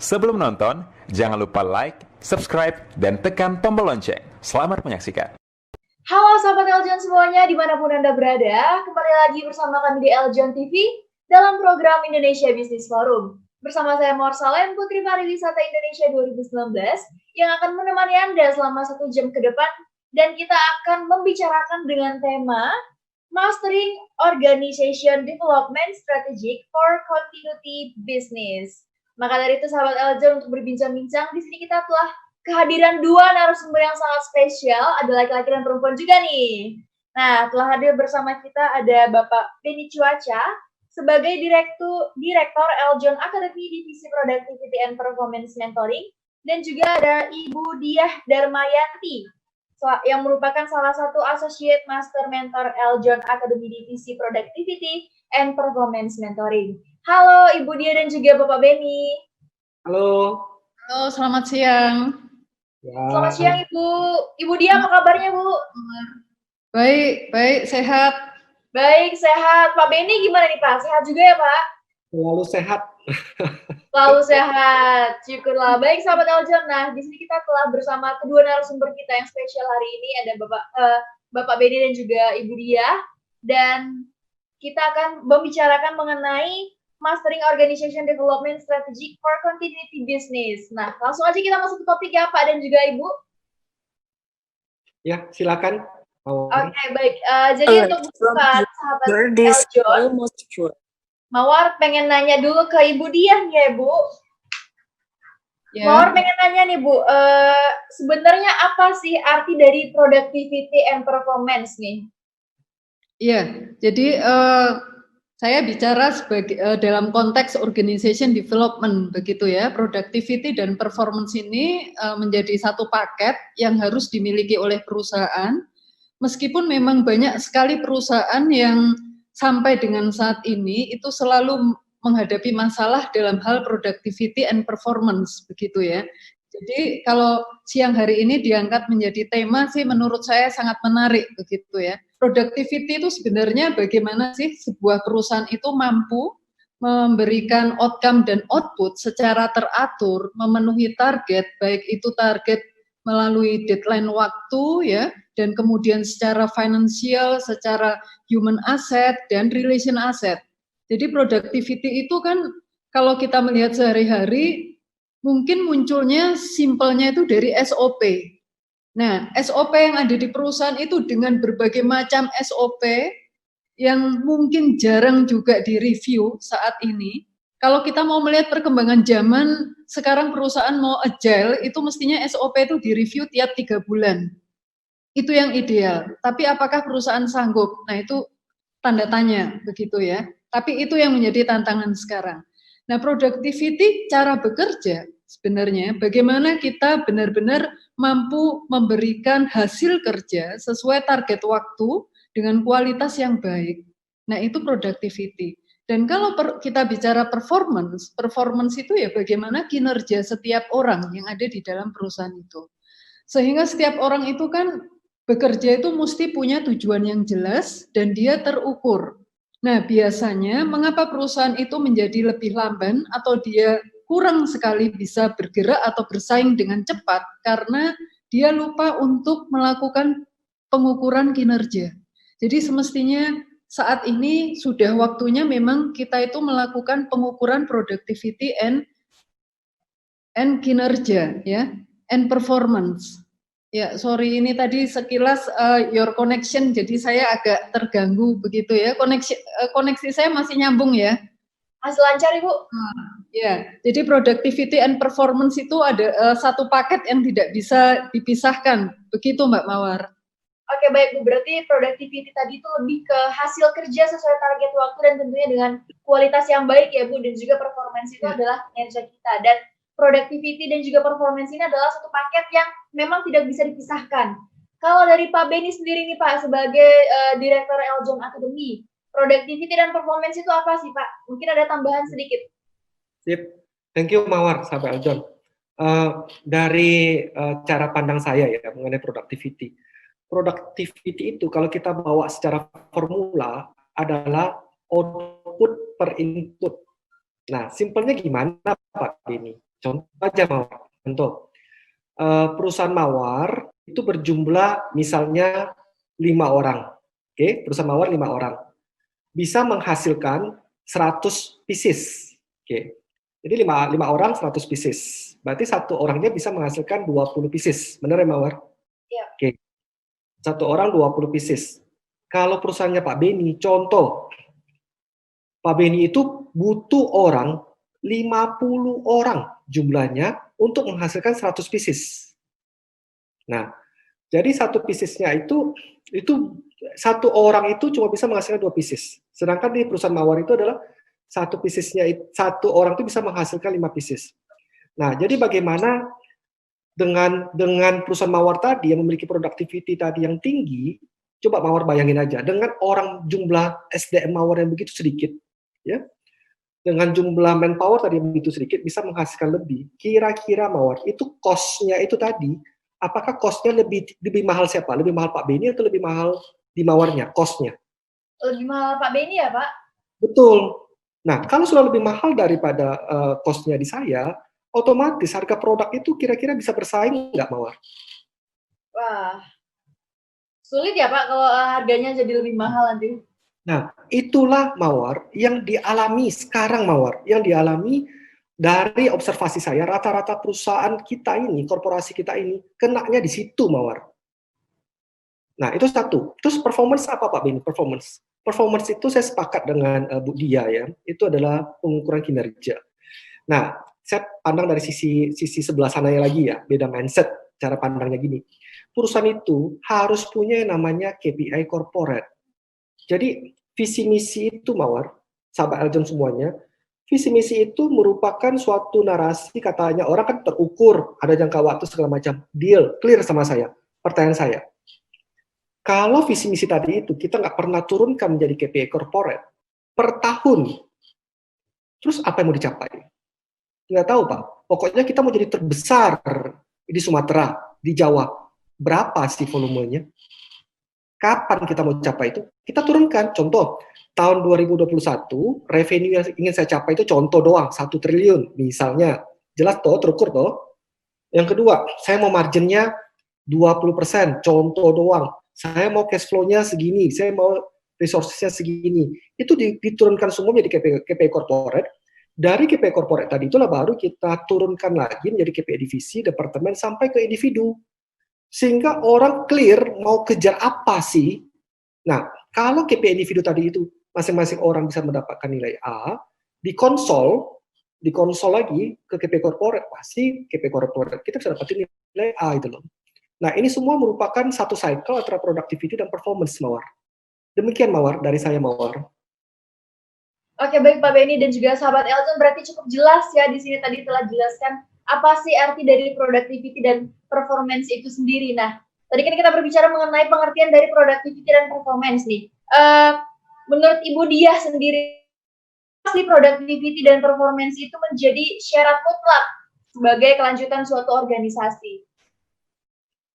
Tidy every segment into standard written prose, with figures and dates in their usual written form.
Sebelum nonton, jangan lupa like, subscribe, dan tekan tombol lonceng. Selamat menyaksikan. Halo sahabat Eljon semuanya, dimanapun Anda berada, kembali lagi bersama kami di Eljon TV dalam program Indonesia Business Forum. Bersama saya Mawar Salem, Putri Pariwisata Indonesia 2019, yang akan menemani Anda selama 1 jam ke depan, dan kita akan membicarakan dengan tema Mastering Organization Development Strategic for Continuity Business. Maka dari itu sahabat Eljon, untuk berbincang-bincang, di sini kita telah kehadiran 2 narasumber yang sangat spesial, ada laki-laki dan perempuan juga nih. Nah, telah hadir bersama kita ada Bapak Benny Cuaca sebagai Direktur Eljon Academy Divisi Productivity and Performance Mentoring, dan juga ada Ibu Diah Darmayanti yang merupakan salah satu Associate Master Mentor Eljon Academy Divisi Productivity and Performance Mentoring. Halo Ibu Diah dan juga Bapak Benny. Halo. Halo, selamat siang. Ya. Selamat siang Ibu. Ibu Diah, apa kabarnya Bu? Baik, sehat. Baik, sehat. Pak Benny gimana nih Pak? Sehat juga ya Pak? Selalu sehat. Selalu sehat, syukurlah. Baik sahabat Eljon, nah di sini kita telah bersama kedua narasumber kita yang spesial hari ini, ada Bapak Benny dan juga Ibu Diah, dan kita akan membicarakan mengenai Mastering Organization Development Strategy for Continuity Business. Nah, langsung aja kita masuk ke topik ya Pak dan juga Ibu. Ya, silakan. Oke, baik. Jadi untuk sahabat Eljon, Mawar pengen nanya dulu ke Ibu Diah nih ya Bu. Ya. Mawar pengen nanya nih Bu, sebenarnya apa sih arti dari productivity and performance nih? Iya, jadi saya bicara sebagai dalam konteks organization development begitu ya. Productivity dan performance ini menjadi satu paket yang harus dimiliki oleh perusahaan. Meskipun memang banyak sekali perusahaan yang sampai dengan saat ini itu selalu menghadapi masalah dalam hal productivity and performance begitu ya. Jadi kalau siang hari ini diangkat menjadi tema sih menurut saya sangat menarik begitu ya. Productivity itu sebenarnya bagaimana sih sebuah perusahaan itu mampu memberikan outcome dan output secara teratur, memenuhi target, baik itu target melalui deadline waktu ya, dan kemudian secara finansial, secara human asset dan relation asset. Jadi productivity itu kan kalau kita melihat sehari-hari mungkin munculnya simpelnya itu dari SOP. Nah, SOP yang ada di perusahaan itu dengan berbagai macam SOP yang mungkin jarang juga direview saat ini. Kalau kita mau melihat perkembangan zaman, sekarang perusahaan mau agile, itu mestinya SOP itu direview tiap 3 bulan. Itu yang ideal. Tapi apakah perusahaan sanggup? Nah, itu tanda tanya, begitu ya. Tapi itu yang menjadi tantangan sekarang. Nah, productivity cara bekerja sebenarnya bagaimana kita benar-benar mampu memberikan hasil kerja sesuai target waktu dengan kualitas yang baik. Nah, itu productivity. Dan kalau kita bicara performance itu ya bagaimana kinerja setiap orang yang ada di dalam perusahaan itu. Sehingga setiap orang itu kan bekerja itu mesti punya tujuan yang jelas dan dia terukur. Nah, biasanya mengapa perusahaan itu menjadi lebih lamban atau dia kurang sekali bisa bergerak atau bersaing dengan cepat karena dia lupa untuk melakukan pengukuran kinerja. Jadi semestinya saat ini sudah waktunya memang kita itu melakukan pengukuran productivity and kinerja ya, and performance. Ya, sorry ini tadi sekilas your connection, jadi saya agak terganggu begitu ya. Koneksi saya masih nyambung ya. Masih lancar Ibu? Ya, jadi productivity and performance itu ada satu paket yang tidak bisa dipisahkan, begitu Mbak Mawar. Oke baik Bu, berarti productivity tadi itu lebih ke hasil kerja sesuai target waktu dan tentunya dengan kualitas yang baik ya Bu, dan juga performance itu adalah kinerja kita, dan productivity dan juga performance ini adalah satu paket yang memang tidak bisa dipisahkan. Kalau dari Pak Benny sendiri nih Pak, sebagai Direktur Eljon Academy, productivity dan performance itu apa sih Pak? Mungkin ada tambahan sedikit. Sip. Thank you Mawar, sahabat Eljon. Dari cara pandang saya ya mengenai productivity. Productivity itu kalau kita bawa secara formula adalah output per input. Nah, simpelnya gimana Pak Benny? Contoh aja Mawar. Contoh, perusahaan Mawar itu berjumlah misalnya 5 orang. Oke, perusahaan Mawar 5 orang. Bisa menghasilkan 100 pieces. Oke. Jadi 5 orang 100 pieces. Berarti satu orangnya bisa menghasilkan 20 pieces. Benar ya Mawar? Iya. Oke. Satu orang 20 pieces. Kalau perusahaannya Pak Beni, contoh, Pak Beni itu butuh orang 50 orang jumlahnya untuk menghasilkan 100 pieces. Nah, jadi satu piecesnya itu satu orang itu cuma bisa menghasilkan 2 pieces. Sedangkan di perusahaan Mawar itu adalah satu piecesnya, satu orang itu bisa menghasilkan 5 pieces. Nah, jadi bagaimana dengan perusahaan Mawar tadi yang memiliki productivity tadi yang tinggi, coba Mawar bayangin aja, dengan orang jumlah SDM Mawar yang begitu sedikit, ya, dengan jumlah manpower tadi yang begitu sedikit bisa menghasilkan lebih. Kira-kira Mawar itu cost-nya itu tadi, apakah cost-nya lebih mahal siapa? Lebih mahal Pak Beni atau lebih mahal di Mawarnya cost-nya? Lebih mahal Pak Beni ya Pak? Betul. Nah, kalau sudah lebih mahal daripada cost-nya di saya, otomatis harga produk itu kira-kira bisa bersaing nggak Mawar? Wah, sulit ya Pak kalau harganya jadi lebih mahal nanti. Nah, itulah Mawar yang dialami sekarang Mawar, yang dialami dari observasi saya, rata-rata perusahaan kita ini, korporasi kita ini, kenanya di situ Mawar. Nah, itu satu. Terus performance apa Pak Beni? Performance. Performance itu saya sepakat dengan Bu Dia ya, itu adalah pengukuran kinerja. Nah, saya pandang dari sisi sebelah sananya lagi ya, beda mindset, cara pandangnya gini. Perusahaan itu harus punya yang namanya KPI corporate. Jadi visi misi itu Mawar, sahabat Eljon semuanya, visi misi itu merupakan suatu narasi, katanya orang kan terukur, ada jangka waktu segala macam, deal, clear sama saya. Pertanyaan saya, kalau visi misi tadi itu kita nggak pernah turunkan menjadi KPI corporate per tahun, terus apa yang mau dicapai? Nggak tahu Pak, pokoknya kita mau jadi terbesar di Sumatera, di Jawa. Berapa sih volumenya? Kapan kita mau capai itu? Kita turunkan. Contoh, tahun 2021, revenue yang ingin saya capai itu contoh doang, 1 triliun misalnya. Jelas toh, terukur toh. Yang kedua, saya mau marginnya 20%, contoh doang. Saya mau cash flow-nya segini, saya mau resources-nya segini. Itu diturunkan semua menjadi KPI corporate. Dari KPI corporate tadi itulah baru kita turunkan lagi menjadi KPI divisi, departemen, sampai ke individu. Sehingga orang clear mau kejar apa sih. Nah, kalau KPI individu tadi itu masing-masing orang bisa mendapatkan nilai A, dikonsol lagi ke KPI corporate, pasti KPI corporate kita bisa dapatin nilai A itu loh. Nah, ini semua merupakan satu cycle antara productivity dan performance Mawar. Demikian Mawar, dari saya Mawar. Oke, baik Pak Beni dan juga sahabat Elton, berarti cukup jelas ya di sini tadi telah jelaskan apa sih arti dari productivity dan performance itu sendiri. Nah, tadi kan kita berbicara mengenai pengertian dari productivity dan performance nih. Menurut Ibu Dia sendiri, pasti productivity dan performance itu menjadi syarat mutlak sebagai kelanjutan suatu organisasi.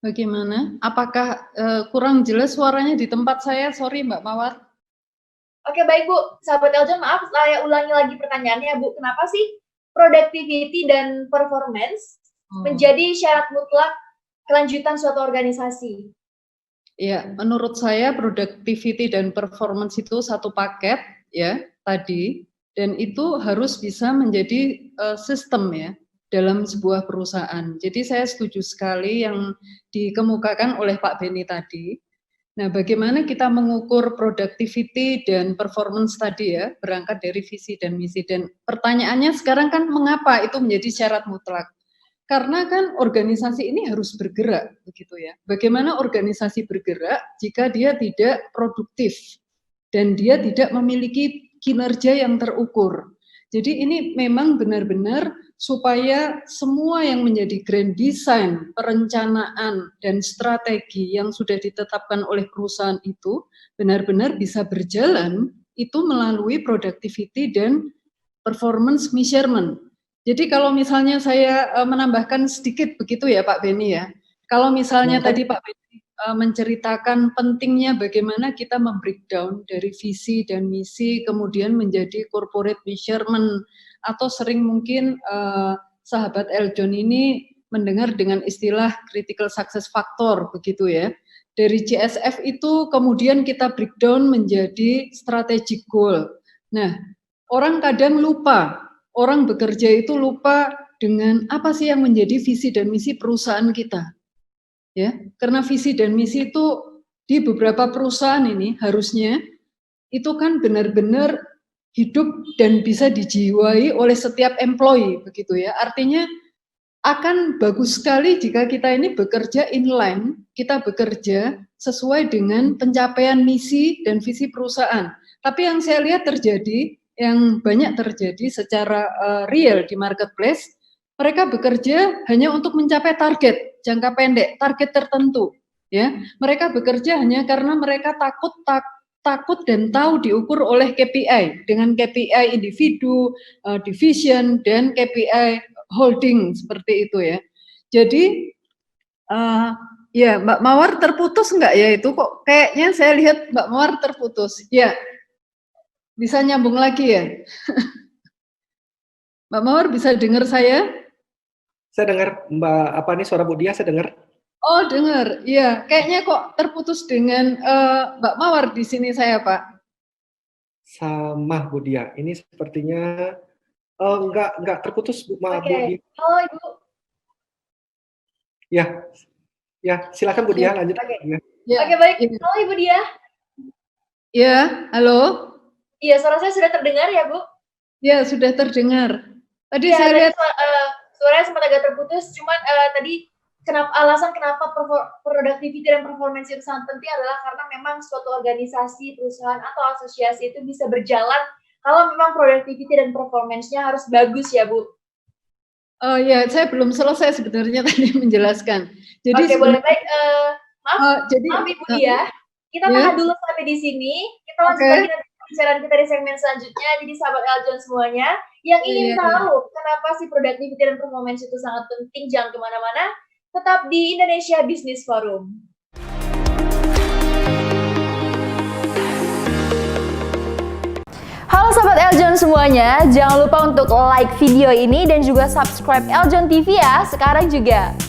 Bagaimana? Apakah kurang jelas suaranya di tempat saya? Sorry Mbak Mawar. Oke, baik Bu. Sahabat Eljon, maaf saya ulangi lagi pertanyaannya Bu. Kenapa sih productivity dan performance menjadi syarat mutlak kelanjutan suatu organisasi? Ya, menurut saya productivity dan performance itu satu paket ya tadi, dan itu harus bisa menjadi sistem ya dalam sebuah perusahaan. Jadi saya setuju sekali yang dikemukakan oleh Pak Beni tadi. Nah, bagaimana kita mengukur productivity dan performance tadi ya, berangkat dari visi dan misi. Dan pertanyaannya sekarang kan mengapa itu menjadi syarat mutlak? Karena kan organisasi ini harus bergerak, begitu ya. Bagaimana organisasi bergerak jika dia tidak produktif dan dia tidak memiliki kinerja yang terukur? Jadi ini memang benar-benar supaya semua yang menjadi grand design, perencanaan, dan strategi yang sudah ditetapkan oleh perusahaan itu benar-benar bisa berjalan itu melalui productivity dan performance measurement. Jadi kalau misalnya saya menambahkan sedikit begitu ya Pak Beni ya, kalau misalnya tadi Pak Beni menceritakan pentingnya bagaimana kita membreakdown dari visi dan misi kemudian menjadi corporate measurement atau sering mungkin sahabat Eljon ini mendengar dengan istilah critical success factor begitu ya. Dari CSF itu kemudian kita breakdown menjadi strategic goal. Nah, orang kadang lupa, orang bekerja itu lupa dengan apa sih yang menjadi visi dan misi perusahaan kita. Ya, karena visi dan misi itu di beberapa perusahaan ini harusnya itu kan benar-benar hidup dan bisa dijiwai oleh setiap employee begitu ya. Artinya akan bagus sekali jika kita ini bekerja inline, kita bekerja sesuai dengan pencapaian misi dan visi perusahaan. Tapi yang saya lihat terjadi, yang banyak terjadi secara real di marketplace, mereka bekerja hanya untuk mencapai target jangka pendek, target tertentu. Ya, mereka bekerja hanya karena mereka takut dan tahu diukur oleh KPI dengan KPI individu, division dan KPI holding seperti itu ya. Jadi ya Mbak Mawar terputus enggak ya itu kok kayaknya saya lihat Mbak Mawar terputus. Ya, bisa nyambung lagi ya. Mbak Mawar bisa dengar saya? Saya dengar Mbak suara Bu Dia saya dengar. Oh dengar, iya. Kayaknya kok terputus dengan Mbak Mawar di sini saya Pak. Sama Bu Dia. Ini sepertinya enggak terputus Bu Dia. Halo Ibu. Ya, silakan Bu Dia lanjut. Oke, baik. Halo Ibu Dia. Ya, halo. Iya, suara saya sudah terdengar ya Bu? Ya, sudah terdengar. Tadi ya, saya lihat suaranya sempat agak terputus, cuman tadi alasan kenapa productivity dan performance itu sangat penting adalah karena memang suatu organisasi, perusahaan atau asosiasi itu bisa berjalan kalau memang productivity dan performance-nya harus bagus ya Bu. Oh ya, saya belum selesai sebenarnya tadi menjelaskan. Jadi oke, boleh baik. Maaf Ibu Dia, kita tahan dulu sampai di sini. Kita lanjut lagi nanti pembicaraan kita di segmen selanjutnya. Jadi sahabat Eljon semuanya yang ingin tahu kenapa sih productivity dan performance itu sangat penting, jangan kemana-mana. Tetap di Indonesia Business Forum. Halo Sobat Eljon semuanya, jangan lupa untuk like video ini dan juga subscribe Eljon TV ya, sekarang juga.